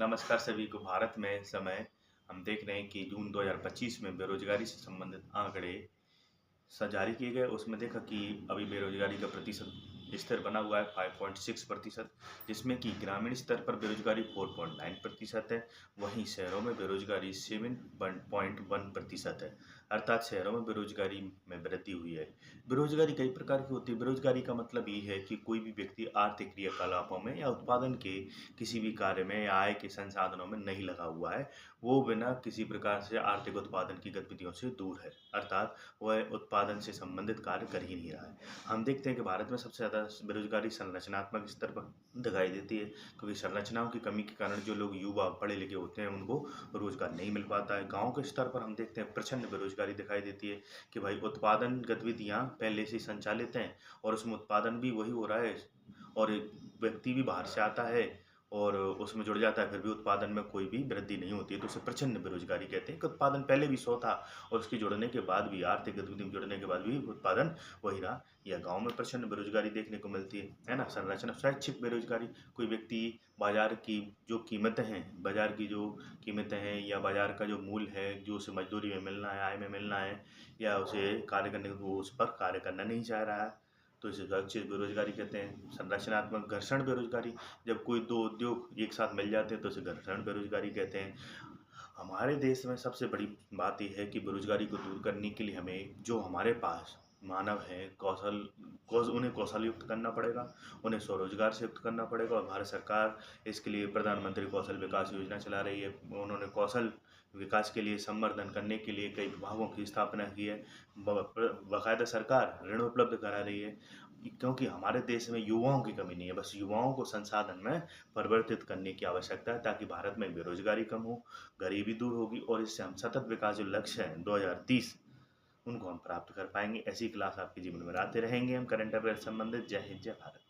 नमस्कार सभी को। भारत में इस समय हम देख रहे हैं कि जून 2025 में बेरोजगारी से संबंधित आंकड़े जारी किए गए। उसमें देखा कि अभी बेरोजगारी का प्रतिशत स्थिर बना हुआ है 5.6%, जिसमें कि ग्रामीण स्तर पर बेरोजगारी 4.9% है। वहीं शहरों में बेरोजगारी 7.1% है, अर्थात शहरों में बेरोजगारी में वृद्धि हुई है। बेरोजगारी कई प्रकार की होती है। बेरोजगारी का मतलब ये है कि कोई भी व्यक्ति आर्थिक क्रियाकलापों में या उत्पादन के किसी भी कार्य में या आय के संसाधनों में नहीं लगा हुआ है, वो बिना किसी प्रकार से आर्थिक उत्पादन की गतिविधियों से दूर है, अर्थात वह उत्पादन से संबंधित कार्य कर ही नहीं रहा है। हम देखते हैं कि भारत में सबसे ज़्यादा बेरोजगारी संरचनात्मक स्तर पर दिखाई देती है, क्योंकि संरचनाओं की कमी के कारण जो लोग युवा पढ़े लिखे होते हैं उनको रोजगार नहीं मिल पाता है। गाँव के स्तर पर हम देखते हैं प्रचंड बेरोजगारी दिखाई देती है कि भाई उत्पादन गतिविधियाँ पहले से संचालित हैं और उसमें उत्पादन भी वही हो रहा है और एक व्यक्ति भी बाहर से आता है और उसमें जुड़ जाता है, फिर भी उत्पादन में कोई भी वृद्धि नहीं होती है, तो उसे प्रचंड बेरोजगारी कहते हैं कि उत्पादन पहले भी 100 था और उसके जुड़ने के बाद भी आर्थिक गतिविधि में जुड़ने के बाद भी उत्पादन वही रहा। या गांव में प्रचंड बेरोजगारी देखने को मिलती है ना। संरचना स्वैच्छिक बेरोजगारी, कोई व्यक्ति बाजार की जो कीमतें हैं, बाजार की जो कीमतें हैं या बाजार का जो मूल्य है, जो उसे मजदूरी में मिलना है, आय में मिलना है या उसे कार्य करने वो उस पर कार्य करना नहीं चाह रहा है, तो इसे स्वैच्छिक बेरोजगारी कहते हैं। संरचनात्मक घर्षण बेरोजगारी, जब कोई दो उद्योग एक साथ मिल जाते हैं तो उसे घर्षण बेरोजगारी कहते हैं। हमारे देश में सबसे बड़ी बात ये है कि बेरोजगारी को दूर करने के लिए हमें जो हमारे पास मानव है उन्हें कौशल युक्त करना पड़ेगा, उन्हें स्वरोजगार से युक्त करना पड़ेगा। और भारत सरकार इसके लिए प्रधानमंत्री कौशल विकास योजना चला रही है। उन्होंने कौशल विकास के लिए संवर्धन करने के लिए कई विभागों की स्थापना की है। बाकायदा सरकार ऋण उपलब्ध करा रही है, क्योंकि हमारे देश में युवाओं की कमी नहीं है। बस युवाओं को संसाधन में परिवर्तित करने की आवश्यकता है, ताकि भारत में बेरोजगारी कम हो, गरीबी दूर होगी और इससे हम सतत विकास जो लक्ष्य है 2030 उनको हम प्राप्त कर पाएंगे। ऐसी क्लास आपके जीवन में लाते रहेंगे हम करंट अफेयर संबंधित। जय हिंद, जय भारत।